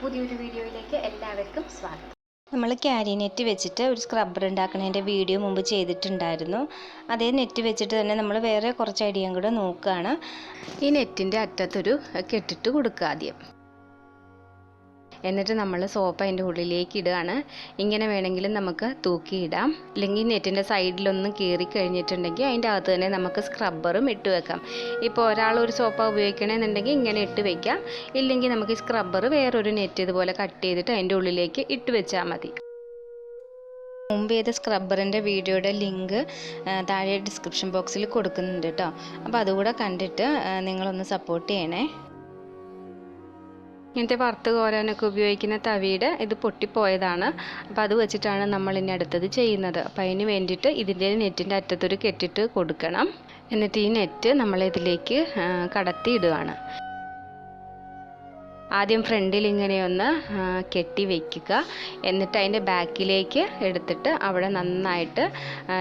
പുതിയൊരു വീഡിയോയിലേക്ക് എല്ലാവർക്കും സ്വാഗതം. നമ്മൾ ക്യാരി നെറ്റ് വെച്ചിട്ട് ഒരു സ്ക്രബ്ബർ ഉണ്ടാക്കുന്നതിൻ്റെ വീഡിയോ മുമ്പ് ചെയ്തിട്ടുണ്ടായിരുന്നു. അതേ നെറ്റ് വെച്ചിട്ട് തന്നെ നമ്മൾ വേറെ കുറച്ച് ഐഡിയയും കൂടെ നോക്കുകയാണ്. ഈ നെറ്റിൻ്റെ അറ്റത്തൊരു കെട്ടിട്ട് കൊടുക്കുക ആദ്യം. എന്നിട്ട് നമ്മൾ സോപ്പ് അതിൻ്റെ ഉള്ളിലേക്ക് ഇടുകയാണ്. ഇങ്ങനെ വേണമെങ്കിലും നമുക്ക് തൂക്കിയിടാം. അല്ലെങ്കിൽ നെറ്റിൻ്റെ സൈഡിലൊന്നും കീറി കഴിഞ്ഞിട്ടുണ്ടെങ്കിൽ അതിൻ്റെ അകത്ത് തന്നെ നമുക്ക് സ്ക്രബ്ബറും ഇട്ട് വെക്കാം. ഇപ്പോൾ ഒരാൾ ഒരു സോപ്പ് ഉപയോഗിക്കണമെന്നുണ്ടെങ്കിൽ ഇങ്ങനെ ഇട്ട് വെക്കാം. ഇല്ലെങ്കിൽ നമുക്ക് ഈ സ്ക്രബ്ബർ വേറൊരു നെറ്റ് ഇതുപോലെ കട്ട് ചെയ്തിട്ട് അതിൻ്റെ ഉള്ളിലേക്ക് ഇട്ട് വെച്ചാൽ മതി. മുമ്പ് ചെയ്ത സ്ക്രബ്ബറിൻ്റെ വീഡിയോയുടെ ലിങ്ക് താഴെ ഡിസ്ക്രിപ്ഷൻ ബോക്സിൽ കൊടുക്കുന്നുണ്ട് കേട്ടോ. അപ്പോൾ അതുകൂടെ കണ്ടിട്ട് നിങ്ങളൊന്ന് സപ്പോർട്ട് ചെയ്യണേ. ഇങ്ങനത്തെ വറുത്ത് കോരാനൊക്കെ ഉപയോഗിക്കുന്ന തവിയുടെ ഇത് പൊട്ടിപ്പോയതാണ്. അപ്പോൾ അത് വെച്ചിട്ടാണ് നമ്മൾ ഇനി അടുത്തത് ചെയ്യുന്നത്. അപ്പോൾ അതിന് വേണ്ടിയിട്ട് ഇതിൻ്റെ നെറ്റിൻ്റെ അറ്റത്തൊരു കെട്ടിട്ട് കൊടുക്കണം. എന്നിട്ട് ഈ നെറ്റ് നമ്മളിതിലേക്ക് കടത്തി ഇടുകയാണ്. ആദ്യം ഫ്രണ്ടിൽ ഇങ്ങനെയൊന്ന് കെട്ടി വയ്ക്കുക. എന്നിട്ട് അതിൻ്റെ ബാക്കിലേക്ക് എടുത്തിട്ട് അവിടെ നന്നായിട്ട്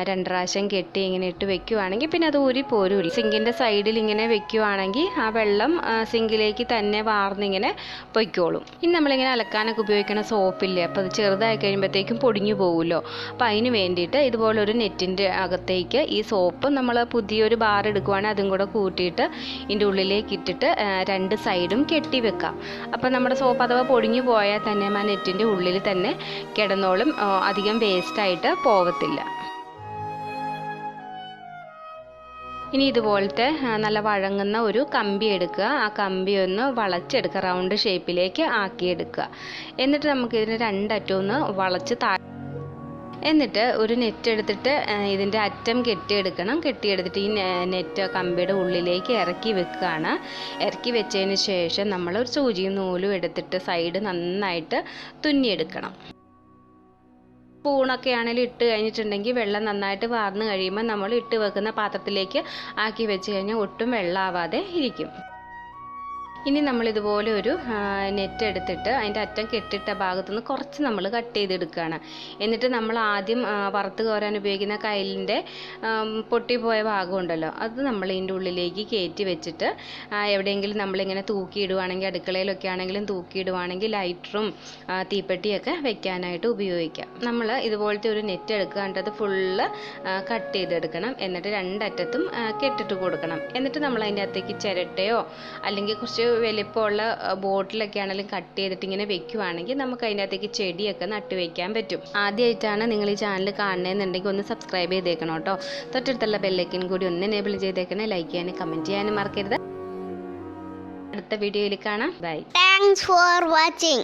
2 പ്രാവശ്യം കെട്ടി ഇങ്ങനെ ഇട്ട് വെക്കുകയാണെങ്കിൽ പിന്നെ അത് ഊരി പോരുമില്ല. സിങ്കിൻ്റെ സൈഡിൽ ഇങ്ങനെ വെക്കുകയാണെങ്കിൽ ആ വെള്ളം സിങ്കിലേക്ക് തന്നെ വാർന്നിങ്ങനെ പൊയ്ക്കോളും. ഇനി നമ്മളിങ്ങനെ അലക്കാനൊക്കെ ഉപയോഗിക്കുന്ന സോപ്പില്ലേ, അപ്പോൾ അത് ചെറുതായി കഴിയുമ്പോഴത്തേക്കും പൊടിഞ്ഞു പോകുമല്ലോ. അപ്പോൾ അതിന് വേണ്ടിയിട്ട് ഇതുപോലൊരു നെറ്റിൻ്റെ അകത്തേക്ക് ഈ സോപ്പ് നമ്മൾ പുതിയൊരു ബാർ എടുക്കുവാണെങ്കിൽ അതും കൂടെ കൂട്ടിയിട്ട് ഇതിൻ്റെ ഉള്ളിലേക്ക് ഇട്ടിട്ട് 2 സൈഡും കെട്ടി വെക്കാം. അപ്പോൾ നമ്മുടെ സോപ്പ് അഥവാ പൊടിഞ്ഞു പോയാൽ തന്നെ ആ നെറ്റിൻ്റെ ഉള്ളിൽ തന്നെ കിടന്നോളും, അധികം വേസ്റ്റായിട്ട് പോകത്തില്ല. ഇനി ഇതുപോലത്തെ നല്ല വഴങ്ങുന്ന ഒരു കമ്പി എടുക്കുക. ആ കമ്പി ഒന്ന് വളച്ചെടുക്കുക, റൗണ്ട് ഷേപ്പിലേക്ക് ആക്കിയെടുക്കുക. എന്നിട്ട് നമുക്കിതിന് 2 അറ്റവും ഒന്ന് വളച്ച് എന്നിട്ട് ഒരു നെറ്റ് എടുത്തിട്ട് ഇതിൻ്റെ അറ്റം കെട്ടിയെടുക്കണം. കെട്ടിയെടുത്തിട്ട് ഈ നെറ്റ് കമ്പിയുടെ ഉള്ളിലേക്ക് ഇറക്കി വെക്കുകയാണ്. ഇറക്കി വെച്ചതിന് ശേഷം നമ്മൾ ഒരു സൂചിയും നൂലും എടുത്തിട്ട് സൈഡ് നന്നായിട്ട് തുന്നിയെടുക്കണം. സ്പൂണൊക്കെ ആണെങ്കിലും ഇട്ട് കഴിഞ്ഞിട്ടുണ്ടെങ്കിൽ വെള്ളം നന്നായിട്ട് വാർന്ന് കഴിയുമ്പോൾ നമ്മൾ ഇട്ട് വെക്കുന്ന പാത്രത്തിലേക്ക് ആക്കി വെച്ച് കഴിഞ്ഞാൽ ഒട്ടും വെള്ളമാവാതെ ഇരിക്കും. ഇനി നമ്മളിതുപോലെ ഒരു നെറ്റ് എടുത്തിട്ട് അതിൻ്റെ അറ്റം കെട്ടിട്ട ഭാഗത്തുനിന്ന് കുറച്ച് നമ്മൾ കട്ട് ചെയ്തെടുക്കുകയാണ്. എന്നിട്ട് നമ്മൾ ആദ്യം വറുത്ത് കോരാൻ ഉപയോഗിക്കുന്ന കയ്യിലിൻ്റെ പൊട്ടിപ്പോയ ഭാഗം ഉണ്ടല്ലോ, അത് നമ്മൾ ഇതിൻ്റെ ഉള്ളിലേക്ക് കയറ്റി വെച്ചിട്ട് എവിടെയെങ്കിലും നമ്മളിങ്ങനെ തൂക്കിയിടുവാണെങ്കിൽ, അടുക്കളയിലൊക്കെ ആണെങ്കിലും തൂക്കിയിടുവാണെങ്കിൽ ലൈറ്ററും തീപ്പെട്ടിയൊക്കെ വെക്കാനായിട്ട് ഉപയോഗിക്കാം. നമ്മൾ ഇതുപോലത്തെ ഒരു നെറ്റ് എടുക്കുക, അത് ഫുള്ള് കട്ട് ചെയ്തെടുക്കണം. എന്നിട്ട് 2 അറ്റത്തും കെട്ടിട്ട് കൊടുക്കണം. എന്നിട്ട് നമ്മൾ അതിൻ്റെ അകത്തേക്ക് ചിരട്ടയോ അല്ലെങ്കിൽ കുറച്ച് വലിപ്പമുള്ള ബോട്ടിലൊക്കെ ആണെങ്കിലും കട്ട് ചെയ്തിട്ട് ഇങ്ങനെ വെക്കുവാണെങ്കിൽ നമുക്ക് അതിൻ്റെ അകത്തേക്ക് ചെടിയൊക്കെ നട്ടു വയ്ക്കാൻ പറ്റും. ആദ്യമായിട്ടാണ് നിങ്ങൾ ഈ ചാനൽ കാണണമെന്നുണ്ടെങ്കിൽ ഒന്ന് സബ്സ്ക്രൈബ് ചെയ്തേക്കണം കേട്ടോ. തൊട്ടടുത്തുള്ള ബെല്ലൈക്കൻ കൂടി ഒന്ന് എനേബിൾ ചെയ്തേക്കണേ. ലൈക്ക് ചെയ്യാനും കമൻറ്റ് ചെയ്യാനും മറക്കരുത്. അടുത്ത വീഡിയോയിൽ കാണാം. ബൈ. Thanks for watching.